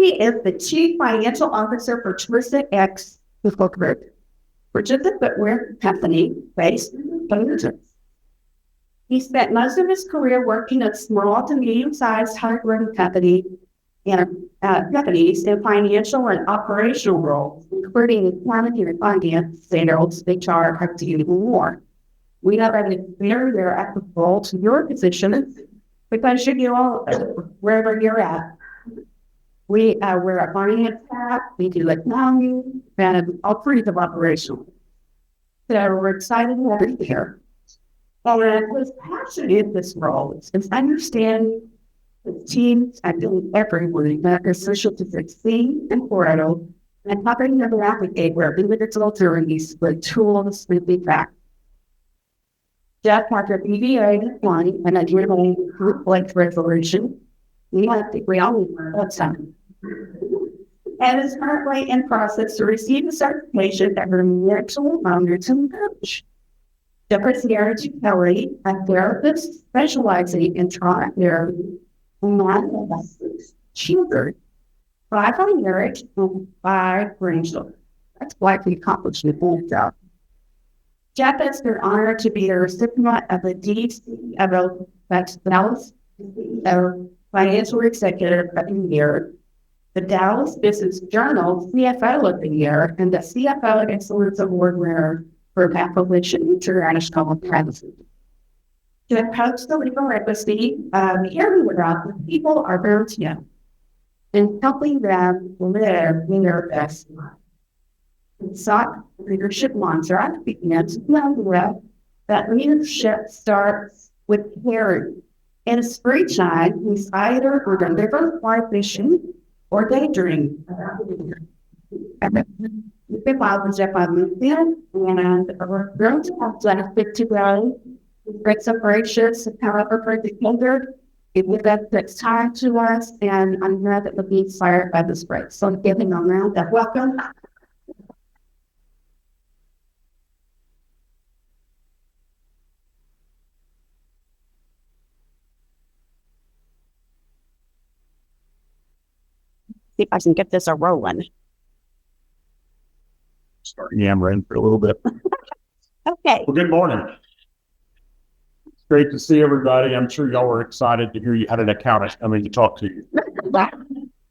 He is the Chief Financial Officer for Twisted X Group, which is a footwear company based in Bozeman. He spent most of his career working at small to medium-sized high-growth companies in financial and operational roles, including accounting, finance, sales, HR, and more. We have a very applicable to your position because you all wherever you're at. We're a finance staff, we do accounting, and all kinds of operational. So we're excited to have you here. And his passion in this role is understanding the teams and doing everything that is essential to succeed and grow, and helping them navigate where individual journeys with tools with feedback. Jeff has a BBA in planning and a degree conflict resolution. We all learn some. And is currently in process to receive a certification as a mental monitoring coach. Jeff is married to Kelly, a therapist specializing in trauma therapy and non-adolescent children, 5 on marriage and 5 grandchildren. That's likely accomplishment for job. Jeff has been honored to be the recipient of the DCO, that's Dallas CEO Financial Executive of the Year, the Dallas Business Journal CFO of the Year, and the CFO Excellence Award winner for Appalachian International Council. Jeff helps the legal legacy here where people are very young and helping them live in their best life. Sought leadership mantra begins with that leadership starts with caring. In his free time, he's either deliver my vision or daydream. We've been following Jeff on LinkedIn, and we're going to have benefit to grow. Great separations, however, for the older, it would takes time to us, and I'm glad that we'll be inspired by this break. So I'm giving a round of welcome. See if I can get this a rolling. Start yammering for a little bit. Okay. Well, good morning. It's great to see everybody. I'm sure y'all were excited to hear you had an accountant coming to talk to you.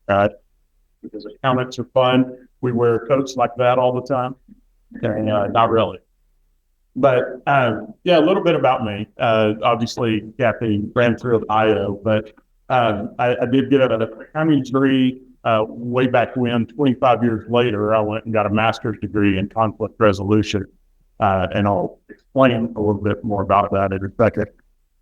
Because accountants are fun. We wear coats like that all the time. Not really. But yeah, a little bit about me. Obviously, Kathy ran through the IO, but I did get an accounting degree way back when. 25 years later, I went and got a master's degree in conflict resolution. And I'll explain a little bit more about that in a second.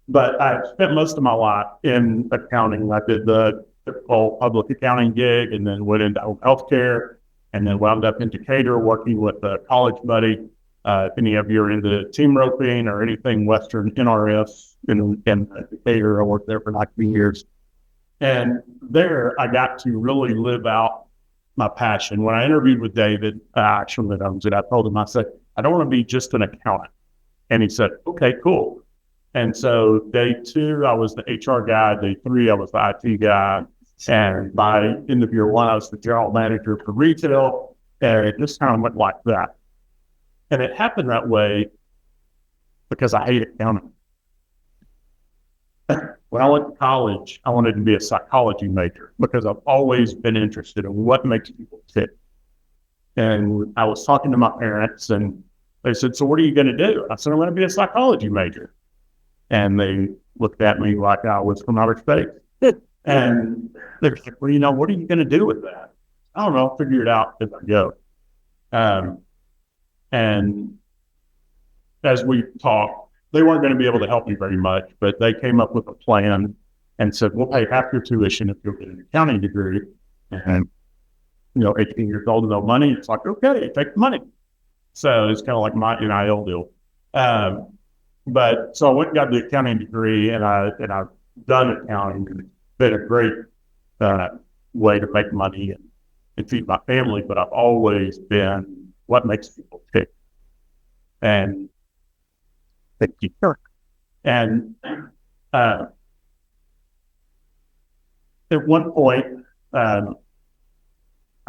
But I spent most of my life in accounting. I did the typical public accounting gig and then went into healthcare and then wound up in Decatur working with a college buddy. If any of you are into team roping or anything Western NRS in Decatur, I worked there for 19 years. And there I got to really live out my passion. When I interviewed with David, I told him, I said, I don't want to be just an accountant. And he said, okay, cool. And so day 2, I was the HR guy. Day 3, I was the IT guy. And by end of year 1, I was the general manager for retail. And it just kind of went like that. And it happened that way because I hate accounting. When I went to college, I wanted to be a psychology major because I've always been interested in what makes people tick. And I was talking to my parents and they said, so what are you going to do? I said, I'm going to be a psychology major. And they looked at me like I was from outer space. And they were like, well, what are you going to do with that? I don't know, I'll figure it out as I go. And as we talked, they weren't going to be able to help me very much, but they came up with a plan and said, we'll pay half your tuition if you'll get an accounting degree. And, 18 years old, no money. It's like, okay, take the money. So it's kind of like my NIL deal. But so I went and got the accounting degree and I've done accounting. It's been a great way to make money and feed my family, but I've always been what makes people tick. And thank you. Sure. And at one point,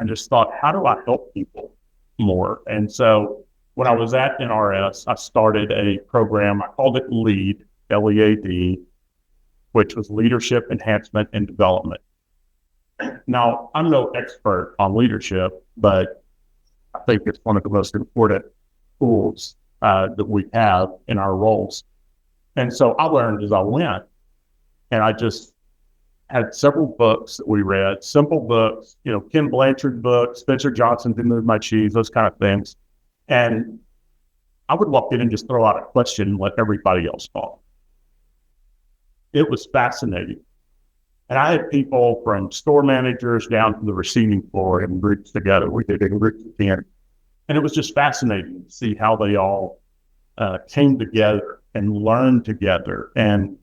I just thought, how do I help people more? And so when I was at NRS, I started a program. I called it LEAD, LEAD, which was Leadership Enhancement and Development. Now, I'm no expert on leadership, but I think it's one of the most important tools that we have in our roles. And so I learned as I went, and I just had several books that we read, simple books, Ken Blanchard books, Spencer Johnson, Who Moved My Cheese, those kind of things. And I would walk in and just throw out a question and let everybody else talk. It was fascinating. And I had people from store managers down to the receiving floor in groups together. We did it in groups of 10. And it was just fascinating to see how they all came together and learned together and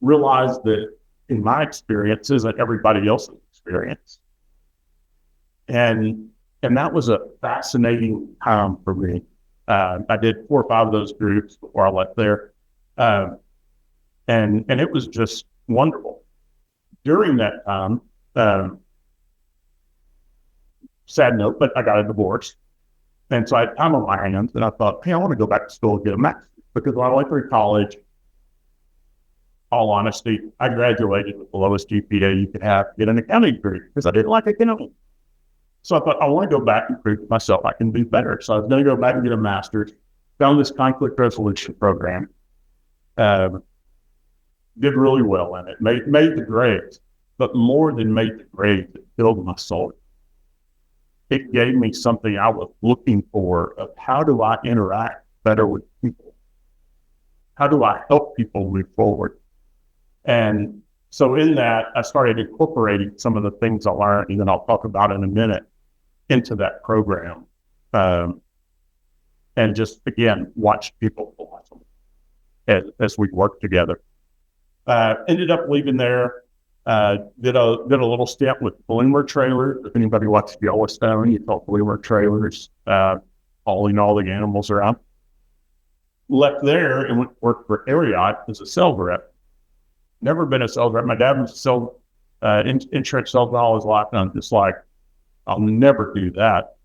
realized that in my experience isn't everybody else's experience. And that was a fascinating time for me. I did 4 or 5 of those groups before I left there. And it was just wonderful. During that time, sad note, but I got a divorce. And so I had time on my hands, and I thought, hey, I want to go back to school and get a master's. Because when I went through college, all honesty, I graduated with the lowest GPA you could have, get an accounting degree, because I didn't like accounting. So I thought, I want to go back and prove to myself I can do better. So I was going to go back and get a master's, found this conflict resolution program, did really well in it, made the grades, but more than made the grades, it filled my soul. It gave me something I was looking for of how do I interact better with people? How do I help people move forward? And so in that, I started incorporating some of the things I learned, and then I'll talk about in a minute, into that program. And just, again, watch people blossom as we work together. Ended up leaving there, did a little stint with Bloomer Trailers. If anybody watches Yellowstone, you saw Bloomer Trailers, hauling all the animals around. Left there and went to work for Ariat as a sales rep. Never been a sales rep. My dad was a sales, insurance salesman all his life, and I'm just like, I'll never do that.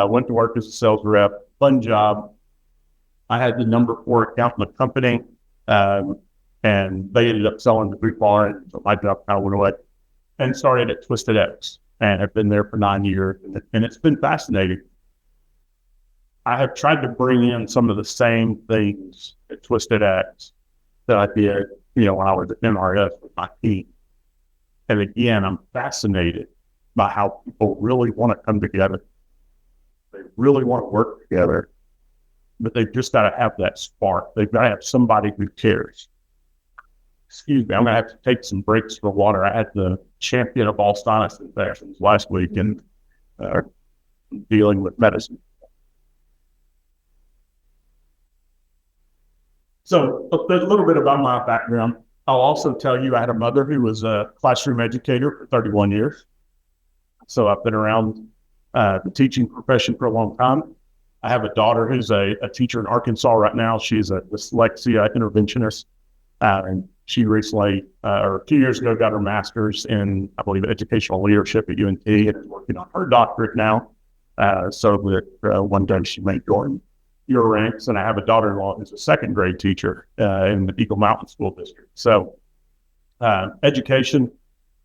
Went to work as a sales rep, fun job. I had the number 4 account in the company, and they ended up selling the boot barn, so my job kind of went away, and started at Twisted X, and I've been there for 9 years, and it's been fascinating. I have tried to bring in some of the same things at Twisted X that I did, when I was at NRS with my team. And again, I'm fascinated by how people really want to come together. They really want to work together, but they've just got to have that spark. They've got to have somebody who cares. Excuse me, I'm going to have to take some breaks for water. I had the champion of all sinus infections last week and dealing with medicine. So a little bit about my background. I'll also tell you I had a mother who was a classroom educator for 31 years. So I've been around the teaching profession for a long time. I have a daughter who's a teacher in Arkansas right now. She's a dyslexia interventionist. And she recently, or 2 years ago, got her master's in, I believe, educational leadership at UNT and is working on her doctorate now. So that one day she may join your ranks. And I have a daughter-in-law who's a 2nd grade teacher in the Eagle Mountain School District. So education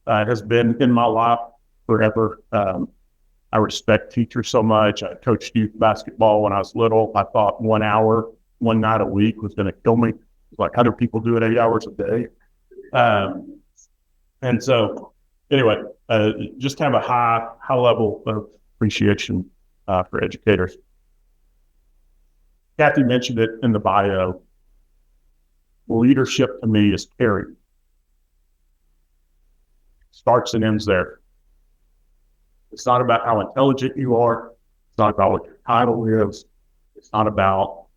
has been in my life forever. I respect teachers so much. I coached youth basketball when I was little. I thought 1 hour, one night a week was going to kill me. Like, how do people do it 8 hours a day? And so anyway, just have a high level of appreciation for educators. Kathy mentioned it in the bio. Leadership to me is caring. Starts and ends there. It's not about how intelligent you are. It's not about what your title is. It's not about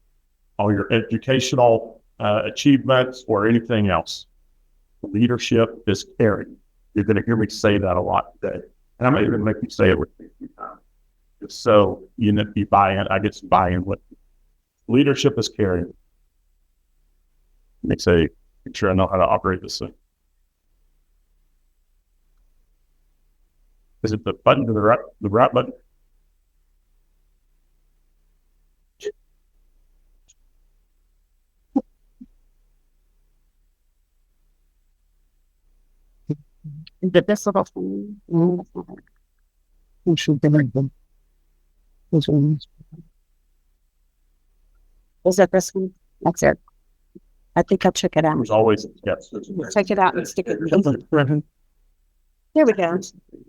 all your educational achievements or anything else. Leadership is caring. You're going to hear me say that a lot today. And I may even make you say it with me a few times. Just so you buy in, I get some buy-in with you. Leadership is caring. Let me make sure I know how to operate this thing. Is it the button to the right button? Is it this little thing? Who should be like them? Which one? Is it this one? That's it. I think I'll check it out. There's always, yes. Check it out and stick it in. There we go.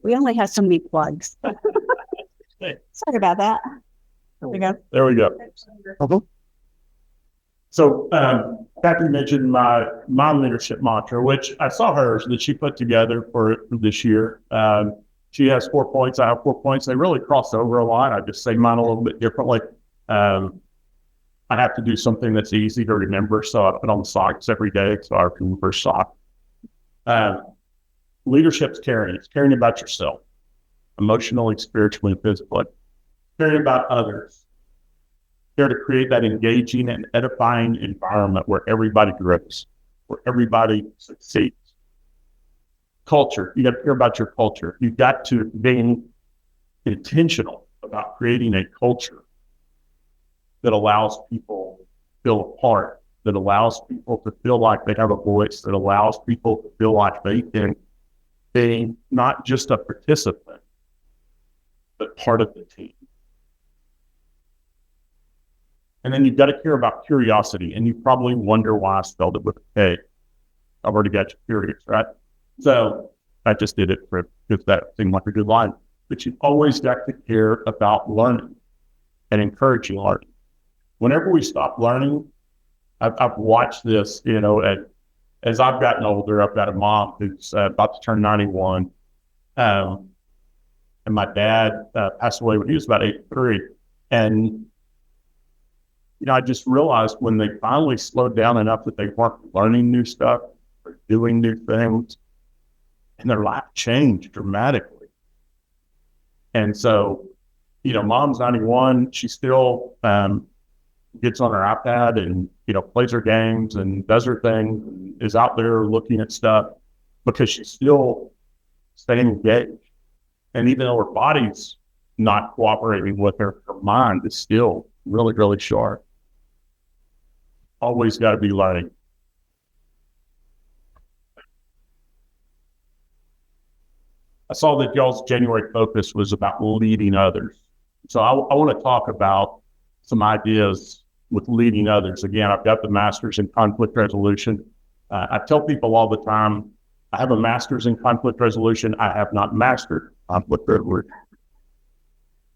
We only have so many plugs. Sorry about that. There we go. There we go. Okay. So, Kathy mentioned my leadership mantra, which I saw hers that she put together for this year. She has 4 points. I have 4 points. They really cross over a lot. I just say mine a little bit differently. I have to do something that's easy to remember, so I put on socks every day, so I remember socks. Leadership's caring. It's caring about yourself, emotionally, spiritually, physically. Caring about others. Care to create that engaging and edifying environment where everybody grows, where everybody succeeds. Culture. You got to care about your culture. You've got to be intentional about creating a culture that allows people to feel a part, that allows people to feel like they have a voice, that allows people to feel like they can be not just a participant, but part of the team. And then you've got to care about curiosity, and you probably wonder why I spelled it with a K. I've already got you curious, right? So I just did it because that seemed like a good line. But you've always got to care about learning and encouraging learning. Whenever we stop learning, I've watched this, as I've gotten older. I've got a mom who's about to turn 91. And my dad passed away when he was about 83. And, I just realized when they finally slowed down enough that they weren't learning new stuff or doing new things, and their life changed dramatically. And so, mom's 91. She still gets on her iPad and, plays her games and does her thing, and is out there looking at stuff because she's still staying engaged. And even though her body's not cooperating with her, her mind is still really, really sharp. Always got to be learning. I saw that y'all's January focus was about leading others. So I want to talk about some ideas with leading others. Again, I've got the master's in conflict resolution. I tell people all the time, I have a master's in conflict resolution. I have not mastered conflict resolution.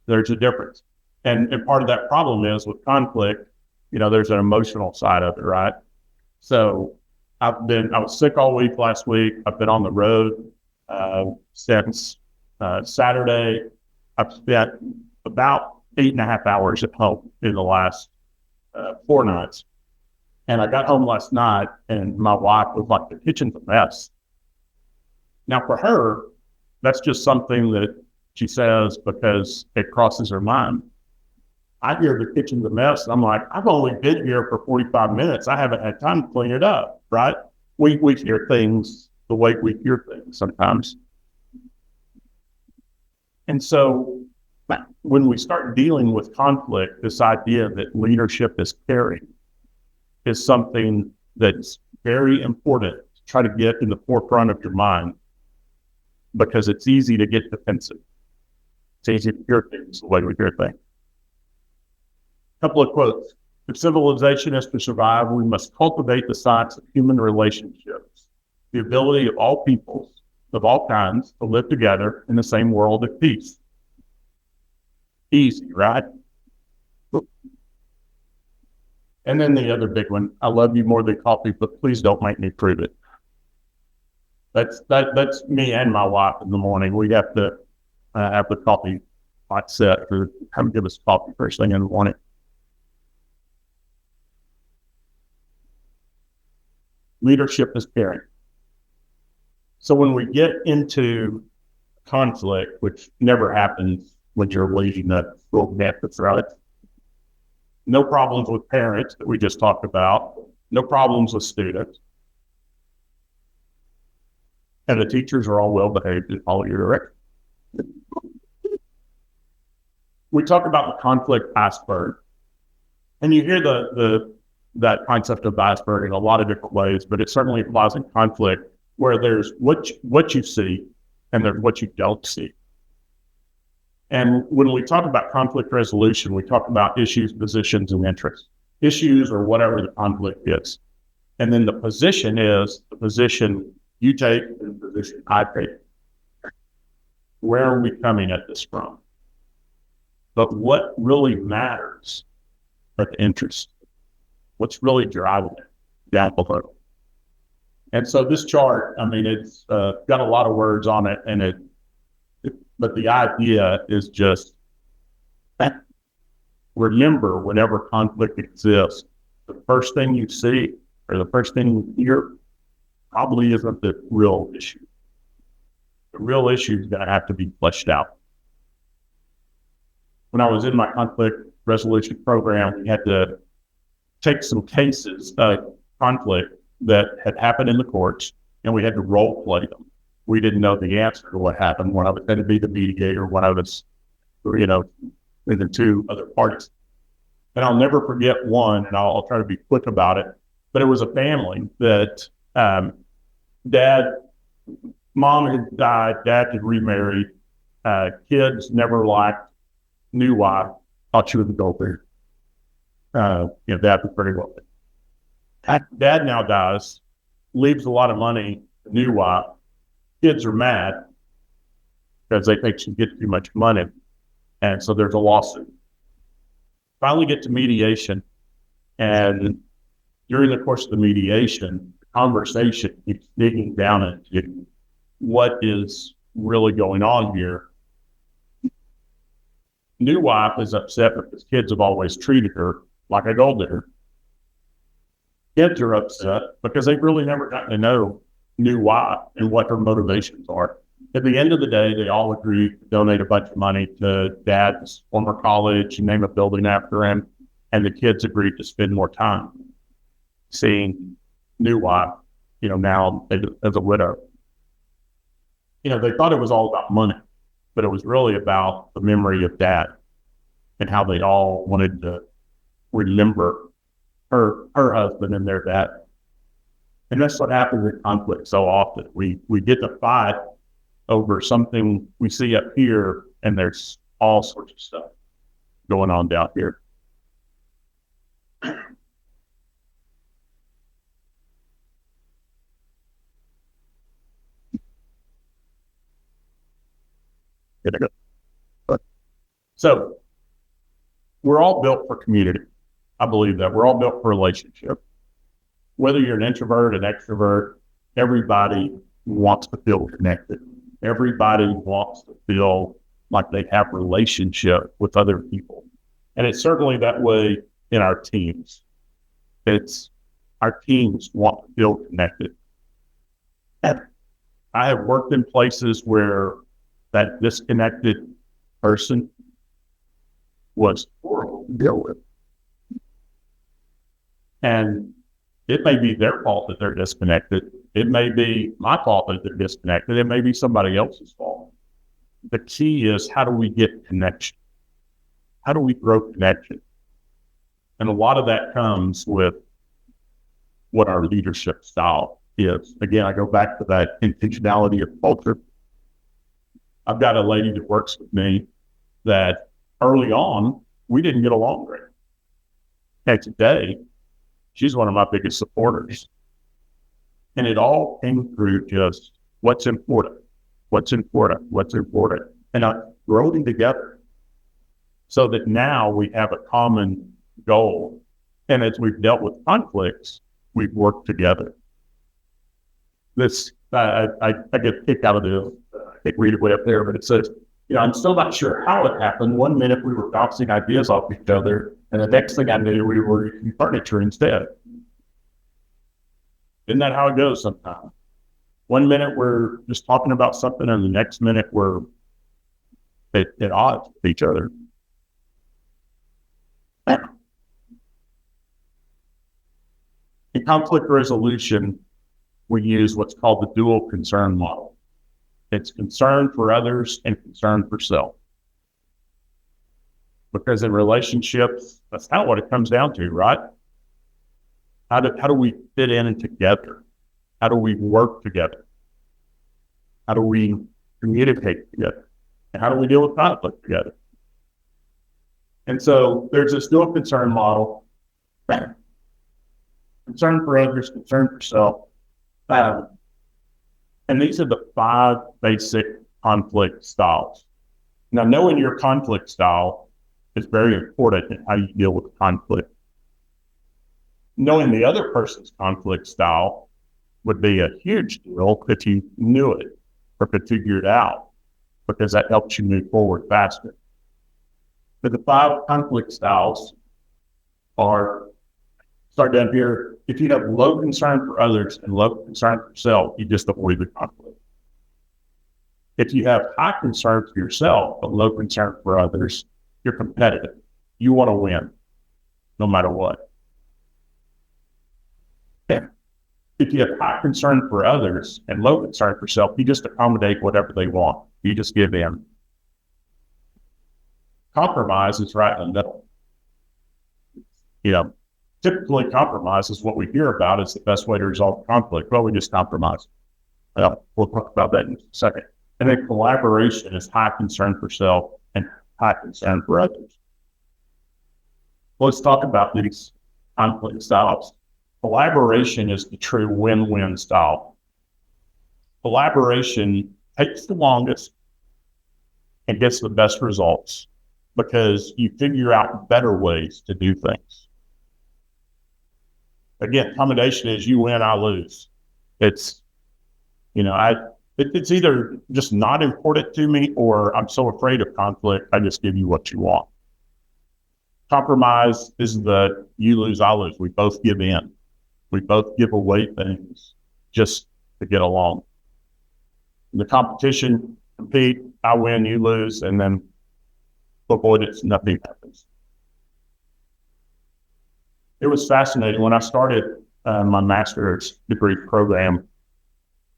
There's a difference. And part of that problem is with conflict, there's an emotional side of it, right? So I was sick all week last week. I've been on the road since Saturday. I've spent about 8.5 hours at home in the last 4 nights. And I got home last night and my wife was like, the kitchen's a mess. Now for her, that's just something that she says because it crosses her mind. I hear the kitchen's a mess. And I'm like, I've only been here for 45 minutes. I haven't had time to clean it up, right? We hear things the way we hear things sometimes. And so when we start dealing with conflict, this idea that leadership is caring is something that's very important to try to get in the forefront of your mind, because it's easy to get defensive. It's easy to hear things the way we hear things. Couple of quotes. If civilization is to survive, we must cultivate the science of human relationships, the ability of all peoples, of all kinds, to live together in the same world of peace. Easy, right? And then the other big one, I love you more than coffee, but please don't make me prove it. That's me and my wife in the morning. We have to have the coffee hot set or have them give us coffee first thing in the morning. Leadership is caring. So when we get into conflict, which never happens when you're leading a school campus, right? No problems with parents that we just talked about. No problems with students. And the teachers are all well behaved and follow your direction. we talk about the conflict iceberg, and you hear that concept of the iceberg in a lot of different ways, but it certainly applies in conflict where there's what you see and there's what you don't see. And when we talk about conflict resolution, we talk about issues, positions, and interests. Issues or whatever the conflict is. And then the position is the position you take and the position I take. Where are we coming at this from? But what really matters are the interests. What's really driving it down below? And so this chart, I mean, it's got a lot of words on it, and but the idea is just remember, whenever conflict exists, the first thing you see or the first thing you hear probably isn't the real issue. The real issue is going to have to be fleshed out. When I was in my conflict resolution program, we had to take some cases of conflict that had happened in the courts, and we had to role play them. We didn't know the answer to what happened. One of us had to be the mediator, one of us, the two other parties. And I'll never forget one, and I'll try to be quick about it, but it was a family that mom had died, dad had remarried, kids never liked, new wife, thought she was a adulterer. Dad was very wealthy. Dad now dies, leaves a lot of money to new wife. Kids are mad because they think she gets too much money. And so there's a lawsuit. Finally get to mediation. And during the course of the mediation, the conversation keeps digging down into what is really going on here. New wife is upset because kids have always treated her like a gold digger. Kids are upset because they've really never gotten to know new wife and what her motivations are. At the end of the day, they all agreed to donate a bunch of money to dad's former college and name a building after him. And the kids agreed to spend more time seeing new wife, now as a widow. They thought it was all about money, but it was really about the memory of dad and how they all wanted to remember her husband and their dad. And that's what happens in conflict so often. We get to fight over something we see up here, and there's all sorts of stuff going on down here. So we're all built for community. I believe that we're all built for relationship. Whether you're an introvert, an extrovert, everybody wants to feel connected. Everybody wants to feel like they have relationship with other people. And it's certainly that way in our teams. Our teams want to feel connected. And I have worked in places where that disconnected person was horrible to deal with. And it may be their fault that they're disconnected. It may be my fault that they're disconnected. It may be somebody else's fault. The key is, how do we get connection? How do we grow connection? And a lot of that comes with what our leadership style is. Again, I go back to that intentionality of culture. I've got a lady that works with me that early on, we didn't get along great. And today, she's one of my biggest supporters. And it all came through just what's important, and growing together so that now we have a common goal. And as we've dealt with conflicts, we've worked together. This, I get a kick out of this. I can't read it way up there, but it says, I'm still not sure how it happened. 1 minute we were bouncing ideas off each other, and the next thing I knew, we were using furniture instead. Isn't that how it goes sometimes? 1 minute we're just talking about something, and the next minute we're at odds with each other. In conflict resolution, we use what's called the dual concern model. It's concern for others and concern for self. Because in relationships, that's kind of what it comes down to, right? How do we fit in together? How do we work together? How do we communicate together? And how do we deal with conflict together? And so there's this dual concern model. Concern for others, concern for self. And these are the 5 basic conflict styles. Now, knowing your conflict style is very important in how you deal with conflict. Knowing the other person's conflict style would be a huge deal if you knew it or could figure it out, because that helps you move forward faster. But the 5 conflict styles are, start down here, if you have low concern for others and low concern for self, you just avoid the conflict. If you have high concern for yourself but low concern for others, you're competitive. You want to win no matter what. Yeah. If you have high concern for others and low concern for self, you just accommodate whatever they want. You just give in. Compromise is right in the middle. Typically compromise is what we hear about as the best way to resolve conflict. Well, we just compromise. We'll talk about that in a second. And then collaboration is high concern for self and high concern for others. Let's talk about these conflict styles. Collaboration is the true win-win style. Collaboration takes the longest and gets the best results because you figure out better ways to do things. Again, accommodation is you win, I lose. It's either just not important to me or I'm so afraid of conflict, I just give you what you want. Compromise is the you lose, I lose. We both give in. We both give away things just to get along. In the competition, compete, I win, you lose, and then avoidance, nothing happens. It was fascinating. When I started my master's degree program,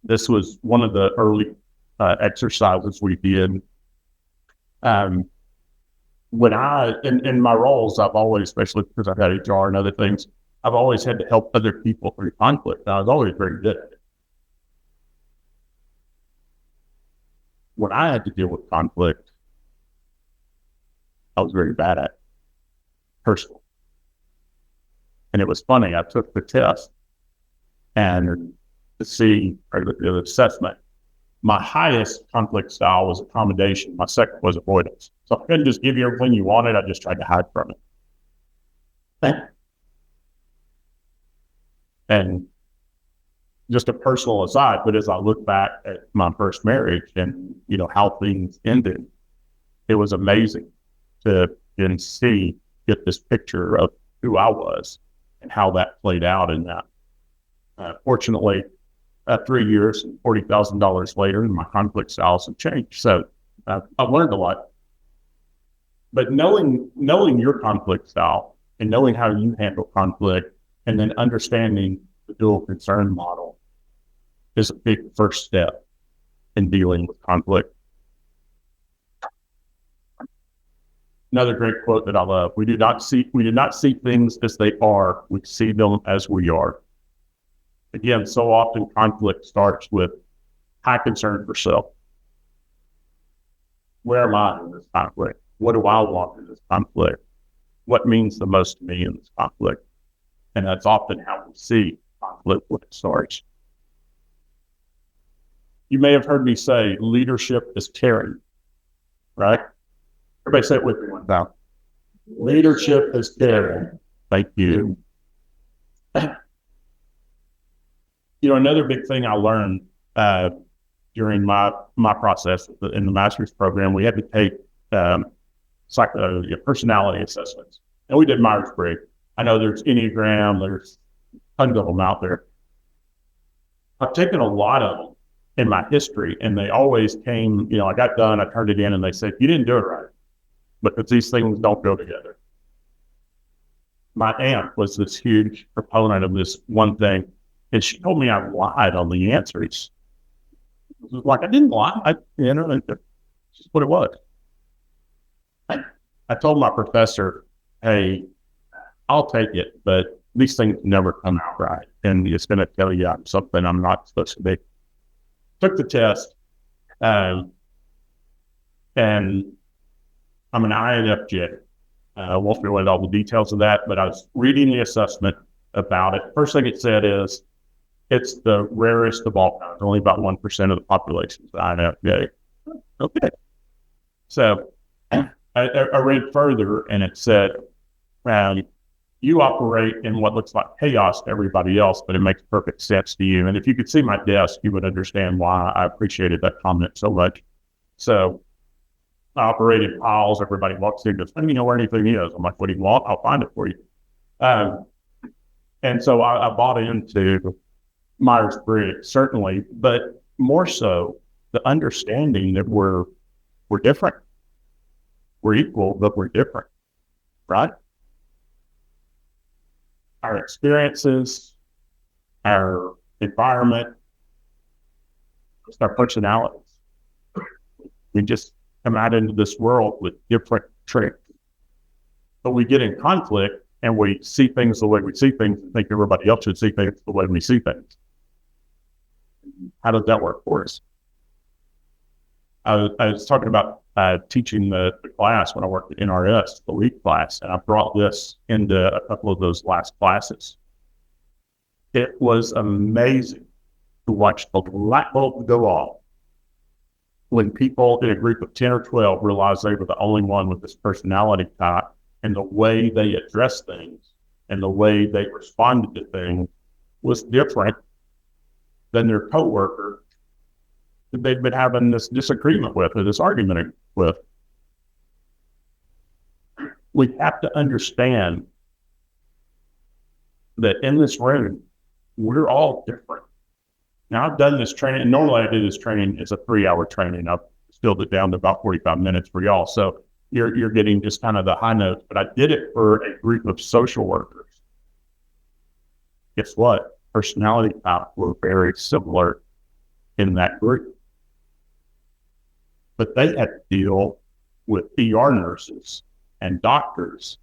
this was one of the early exercises we did. When in my roles, I've always, especially because I've had HR and other things, I've always had to help other people through conflict. I was always very good at it. When I had to deal with conflict, I was very bad at it, personally. And it was funny. I took the test and to see the assessment. My highest conflict style was accommodation. My second was avoidance. So I couldn't just give you everything you wanted. I just tried to hide from it. And just a personal aside, but as I look back at my first marriage and how things ended, it was amazing to get this picture of who I was and how that played out in that. Fortunately, 3 years and $40,000 later, my conflict styles have changed. So I've learned a lot. But knowing your conflict style and knowing how you handle conflict and then understanding the dual concern model is a big first step in dealing with conflict. Another great quote that I love: we do not see things as they are, we see them as we are. Again, so often conflict starts with high concern for self. Where am I in this conflict? What do I want in this conflict? What means the most to me in this conflict? And that's often how we see conflict when it starts. You may have heard me say leadership is caring, right? Everybody say it with me one time. Leadership is caring. Thank you. Another big thing I learned during my process in the master's program, we had to take personality assessments, and we did Myers-Briggs. I know there's Enneagram, there's tons of them out there. I've taken a lot of them in my history, and they always came. I got done, I turned it in, and they said, "You didn't do it right," because these things don't go together. My aunt was this huge proponent of this one thing. And she told me I lied on the answers. It was like, I didn't lie. That's just what it was. I I told my professor, hey, I'll take it, but these things never come out right. And it's going to tell you I'm something I'm not supposed to be. Took the test, and I'm an INFJ. I won't go into all the details of that, but I was reading the assessment about it. First thing it said is it's the rarest of all kinds. Only about 1% of the population is INFJ. Okay. So I read further, and it said, you operate in what looks like chaos to everybody else, but it makes perfect sense to you. And if you could see my desk, you would understand why I appreciated that comment so much. So I operate in piles. Everybody walks in and goes, I don't even know where anything is. I'm like, what do you want? I'll find it for you. And so I bought into Myers-Briggs, certainly, but more so the understanding that we're different. We're equal, but we're different, right? Our experiences, our environment, just our personalities. We just come out into this world with different traits. But we get in conflict and we see things the way we see things and think everybody else should see things the way we see things. How does that work for us? I was talking about teaching the class when I worked at NRS, the lead class, and I brought this into a couple of those last classes. It was amazing to watch the light bulb go off when people in a group of 10 or 12 realized they were the only one with this personality type, and the way they addressed things and the way they responded to things was different than their coworker that they'd been having this disagreement with or this argument with. We have to understand that in this room, we're all different. Now, I've done this training, and normally I do this training as a 3-hour training. I've distilled it down to about 45 minutes for y'all. So you're getting just kind of the high notes, but I did it for a group of social workers. Guess what? Personality types were very similar in that group. But they had to deal with ER nurses and doctors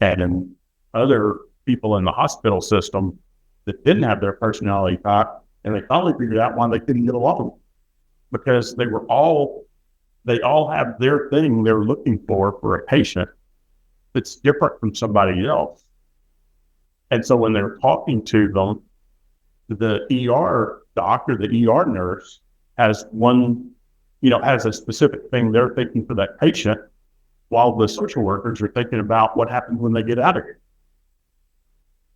and other people in the hospital system that didn't have their personality type, and they finally figured out why they couldn't get along, because they all have their thing they're looking for a patient that's different from somebody else. And so when they're talking to them, the ER doctor, the ER nurse has has a specific thing they're thinking for that patient, while the social workers are thinking about what happens when they get out of here.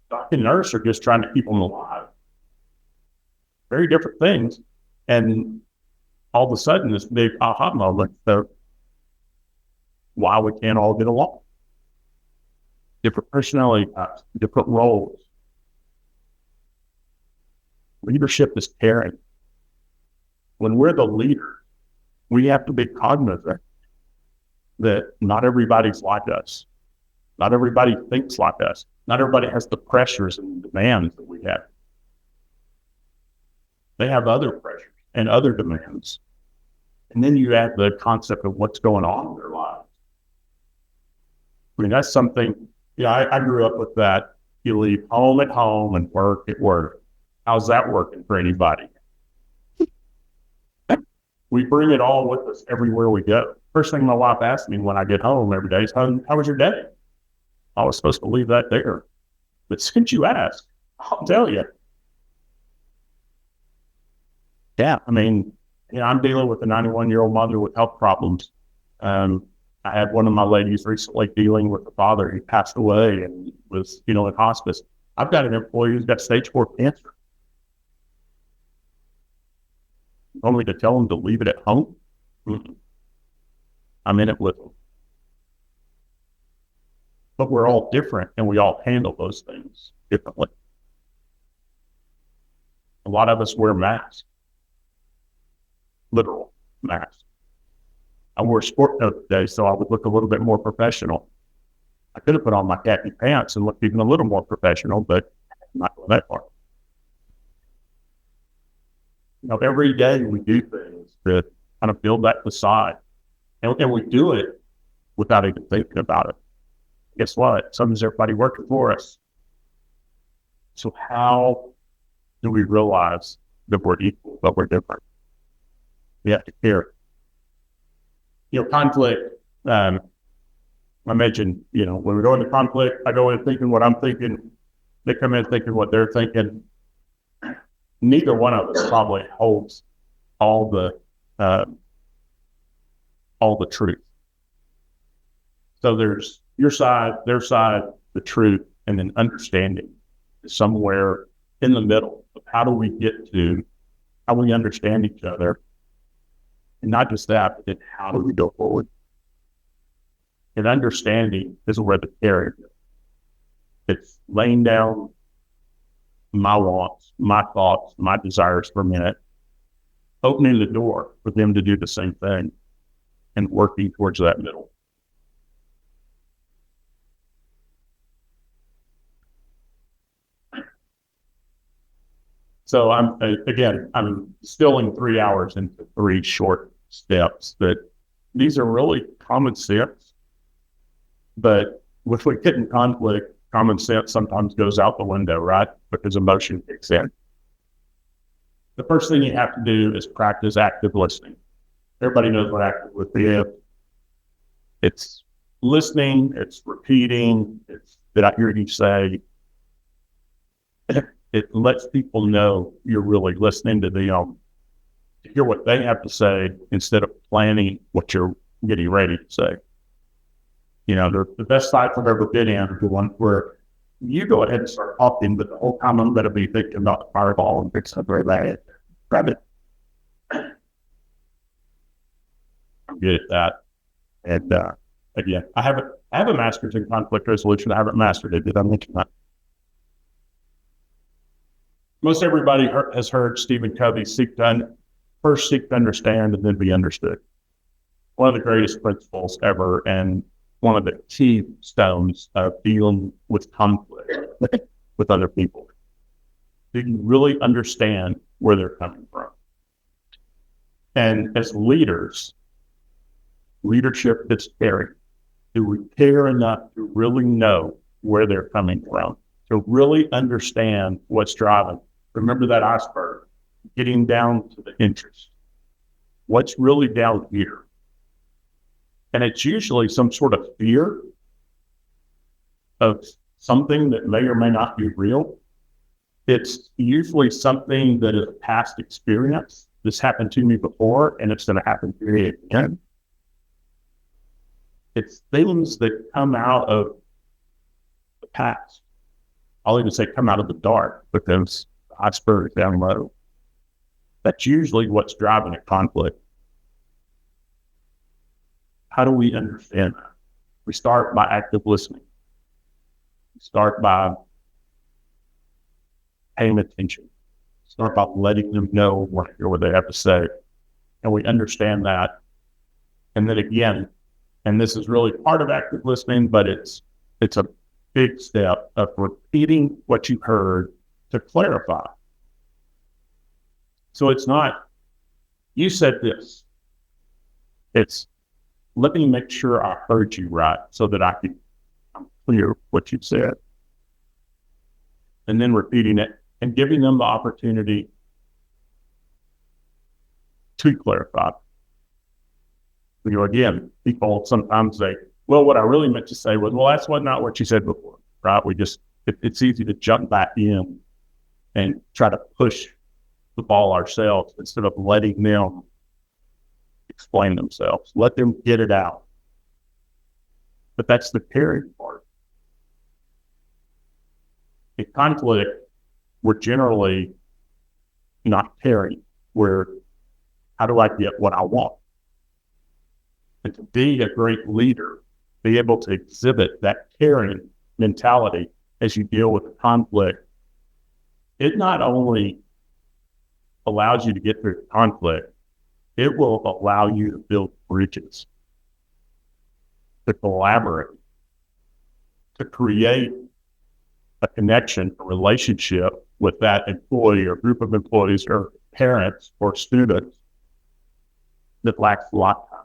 Doctor and nurse are just trying to keep them alive. Very different things. And all of a sudden, this big aha moment of why we can't all get along. Different personality types, different roles. Leadership is caring. When we're the leader, we have to be cognizant that not everybody's like us. Not everybody thinks like us. Not everybody has the pressures and demands that we have. They have other pressures and other demands. And then you add the concept of what's going on in their lives. I mean, that's something, I grew up with that. You leave home at home and work at work. How's that working for anybody? We bring it all with us everywhere we go. First thing my wife asks me when I get home every day is, how was your day? I was supposed to leave that there. But since you asked, I'll tell you. Yeah, I mean, I'm dealing with a 91-year-old mother with health problems. I had one of my ladies recently dealing with a father who passed away and was, in hospice. I've got an employee who's got stage 4 cancer. Only to tell them to leave it at home? Mm-mm. I'm in it with them. But we're all different, and we all handle those things differently. A lot of us wear masks. Literal masks. I wore a sport coat today so I would look a little bit more professional. I could have put on my khaki pants and looked even a little more professional, but I'm not going that far. Every day we do things to kind of build that facade. And we do it without even thinking about it. Guess what? So does everybody working for us. So how do we realize that we're equal, but we're different? We have to care. Conflict, I mentioned, when we go into conflict, I go in thinking what I'm thinking. They come in thinking what they're thinking. Neither one of us probably holds all the truth. So there's your side, their side, the truth, and then understanding somewhere in the middle of how do we get to how we understand each other. And not just that, but then how do we go forward? And understanding is where the care is. It's laying down my wants, my thoughts, my desires for a minute, opening the door for them to do the same thing, and working towards that middle. So I'm distilling 3 hours into 3 short steps that these are really common sense, but if we get in conflict, common sense sometimes goes out the window, right? Because emotion kicks in. The first thing you have to do is practice active listening. Everybody knows what active listening is. It's listening, it's repeating, it's did I hear you say? It lets people know you're really listening to them, to hear what they have to say instead of planning what you're getting ready to say. The best sites I've ever been in are the ones where you go ahead and start talking, but the whole time I'm going to be thinking about the fireball and fix something like that. Grab it. I'm good at that. And again, I have a master's in conflict resolution. I haven't mastered it. Did I mention that? Most everybody has heard Stephen Covey first seek to understand and then be understood. One of the greatest principles ever, and one of the key stones of dealing with conflict with other people. Do you really understand where they're coming from? And as leaders, leadership is caring. Do we care enough to really know where they're coming from? To really understand what's driving? Remember that iceberg, getting down to the interest. What's really down here? And it's usually some sort of fear of something that may or may not be real. It's usually something that is a past experience. This happened to me before, and it's going to happen to me again. It's things that come out of the past. I'll even say come out of the dark because the iceberg is down low. That's usually what's driving a conflict. How do we understand that? We start by active listening. We start by paying attention. Start by letting them know what they have to say. And we understand that. And then again, and this is really part of active listening, but it's a big step of repeating what you heard to clarify. So it's not, you said this. It's, let me make sure I heard you right so that I'm clear what you said. And then repeating it and giving them the opportunity to clarify. Again, people sometimes say, well, what I really meant to say was, well, that's not what you said before, right? It's easy to jump back in and try to push the ball ourselves instead of letting them explain themselves. Let them get it out. But that's the caring part. In conflict, we're generally not caring. We're, how do I get what I want? And to be a great leader, be able to exhibit that caring mentality as you deal with a conflict, it not only allows you to get through the conflict, it will allow you to build bridges, to collaborate, to create a connection, a relationship with that employee or group of employees or parents or students that lasts a lifetime.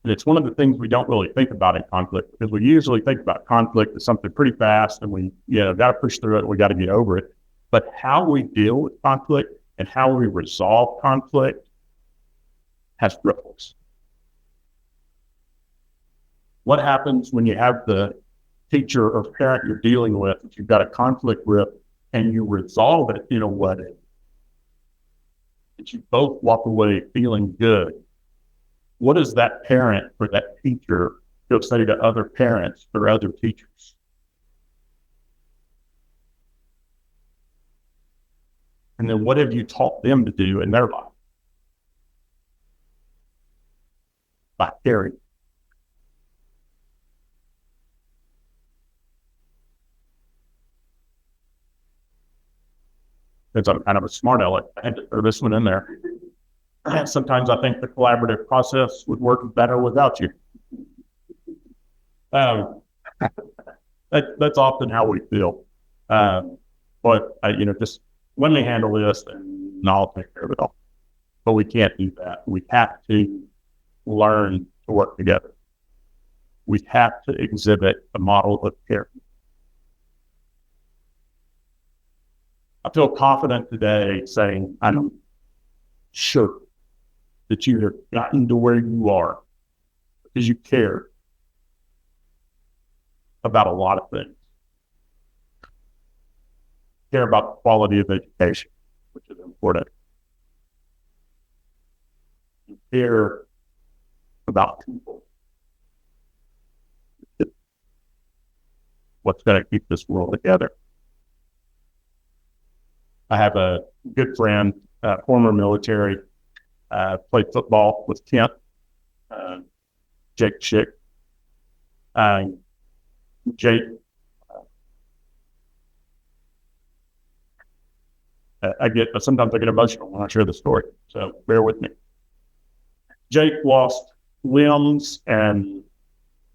And it's one of the things we don't really think about in conflict, because we usually think about conflict as something pretty fast and we, got to push through it. We got to get over it. But how we deal with conflict and how we resolve conflict has ripples. What happens when you have the teacher or parent you're dealing with, if you've got a conflict with, and you resolve it in a way that you both walk away feeling good? What does that parent or that teacher go say to other parents or other teachers? And then what have you taught them to do in their life? By caring. Because I'm kind of a smart aleck, I had to throw this one in there. Sometimes I think the collaborative process would work better without you. That's often how we feel. But just let me handle this and I'll take care of it all. But we can't do that. We have to learn to work together. We have to exhibit a model of care. I feel confident today saying I'm sure that you have gotten to where you are because you care about a lot of things. Care about the quality of education, which is important. You care about people. What's going to keep this world together? I have a good friend, former military, played football with Kent, Jake Schick. Jake, sometimes I get emotional when I share the story, so bear with me. Jake lost limbs and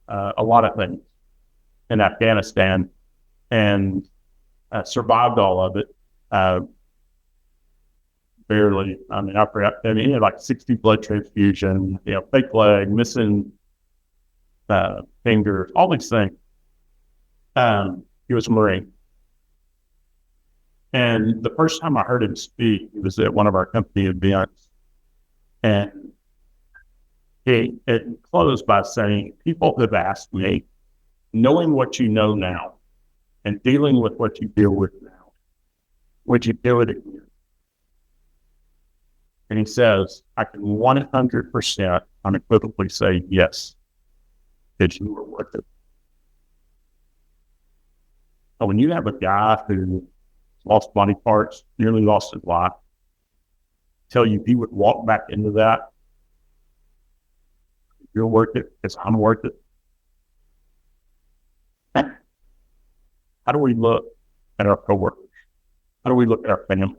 a lot of things in Afghanistan and survived all of it. Barely. I mean, I forgot. I mean, he had like 60 blood transfusion, fake leg, missing fingers, all these things. He was a Marine. And the first time I heard him speak, he was at one of our company events. And it closed by saying, people have asked me, knowing what you know now and dealing with what you deal with now, would you do it again? And he says, I can 100% unequivocally say yes, that you were worth it. But when you have a guy who lost body parts, nearly lost his life, tell you he would walk back into that, you're worth it because I'm worth it. How do we look at our coworkers? How do we look at our family?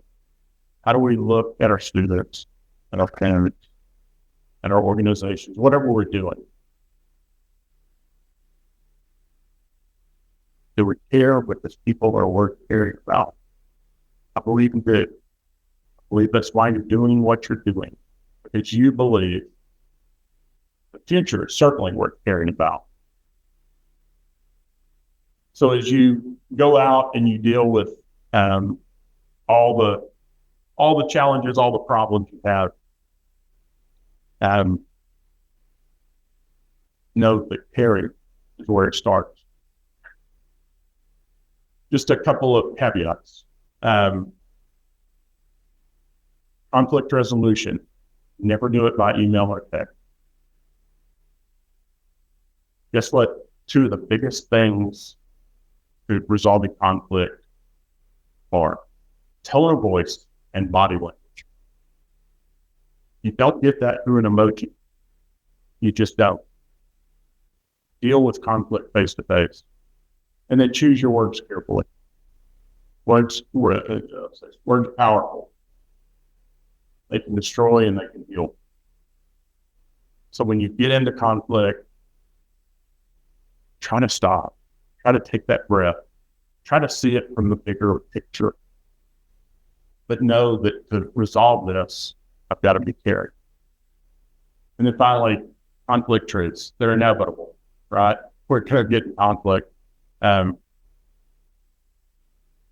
How do we look at our students and our parents and our organizations, whatever we're doing? Do we care what these people are worth caring about? I believe you do. I believe that's why you're doing what you're doing, because you believe the future is certainly worth caring about. So as you go out and you deal with all the challenges, all the problems you have, know that caring is where it starts. Just a couple of caveats. Conflict resolution, never do it by email or text. Guess what? Two of the biggest things to resolving conflict are tone of voice and body language. You don't get that through an emoji. You just don't. Deal with conflict face to face. And then choose your words carefully. Words are powerful. They can destroy and they can heal. So when you get into conflict, try to stop. Try to take that breath. Try to see it from the bigger picture. But know that to resolve this, I've got to be caring. And then finally, conflict truths. They're inevitable, right? We're going to get in conflict. The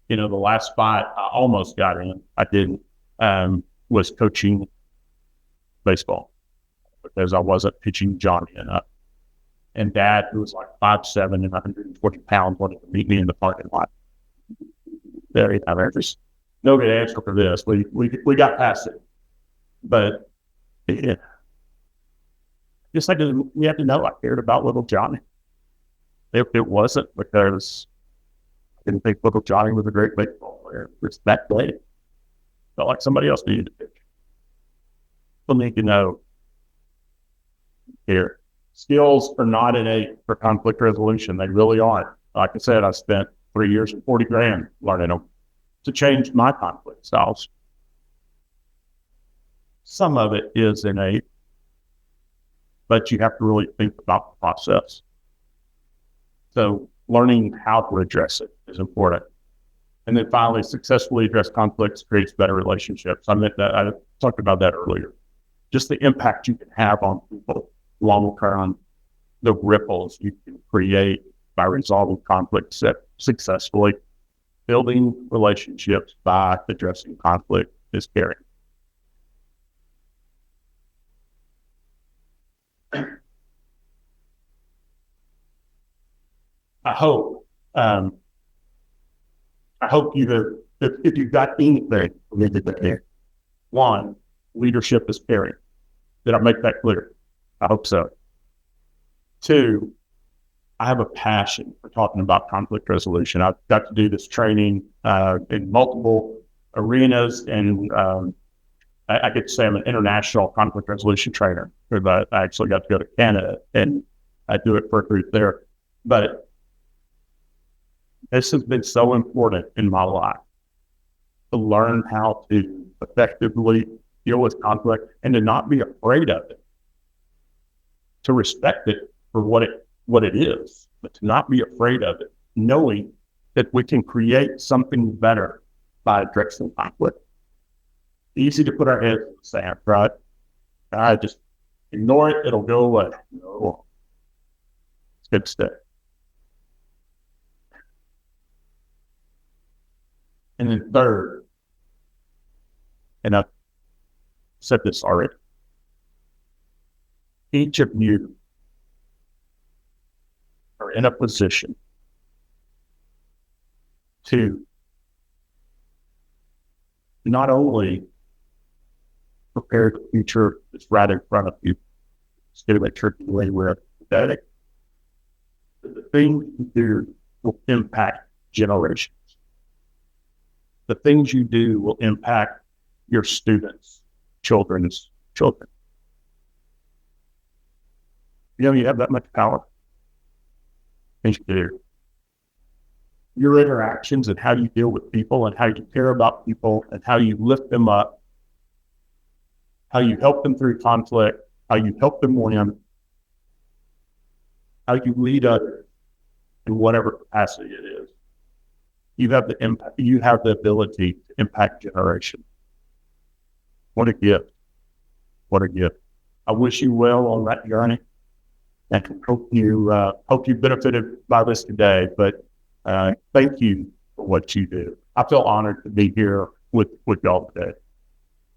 last spot I almost got in, I didn't, was coaching baseball because I wasn't pitching Johnny enough. And Dad, who was like 5'7" and 140 pounds, wanted to meet me in the parking lot. There's no good answer for this. We got past it. But yeah, just like we have to know I cared about little Johnny. If it wasn't because I didn't think little Johnny was a great baseball player, it's that day. Felt like somebody else needed to pitch. People need to know here. Skills are not innate for conflict resolution. They really aren't. Like I said, I spent 3 years and 40 grand learning them to change my conflict styles. Some of it is innate, but you have to really think about the process. So learning how to address it is important. And then finally, successfully address conflicts creates better relationships. I talked about that earlier. Just the impact you can have on people long term, the ripples you can create by resolving conflicts successfully. Building relationships by addressing conflict is caring. I hope you have, if you've got anything related to care, one, leadership is caring. Did I make that clear? I hope so. Two, I have a passion for talking about conflict resolution. I've got to do this training in multiple arenas, and I get to say I'm an international conflict resolution trainer. But I actually got to go to Canada, and I do it for a group there. But this has been so important in my life to learn how to effectively deal with conflict and to not be afraid of it, to respect it for what it is, but to not be afraid of it, knowing that we can create something better by addressing conflict. Easy to put our heads in the sand, right? I just ignore it, it'll go away. No. It's good stuff. And then third, and I've said this already, each of you are in a position to not only prepare the future that's right in front of you, it's going to make sure the way we're today, but the things you do will impact generations. The things you do will impact your students, children's children. You have that much power. Things you do. Your interactions and how you deal with people and how you care about people and how you lift them up, how you help them through conflict, how you help them win, how you lead others in whatever capacity it is. You have the impact. You have the ability to impact generations. What a gift! What a gift! I wish you well on that journey, and hope you benefited by this today. But thank you for what you do. I feel honored to be here with y'all today.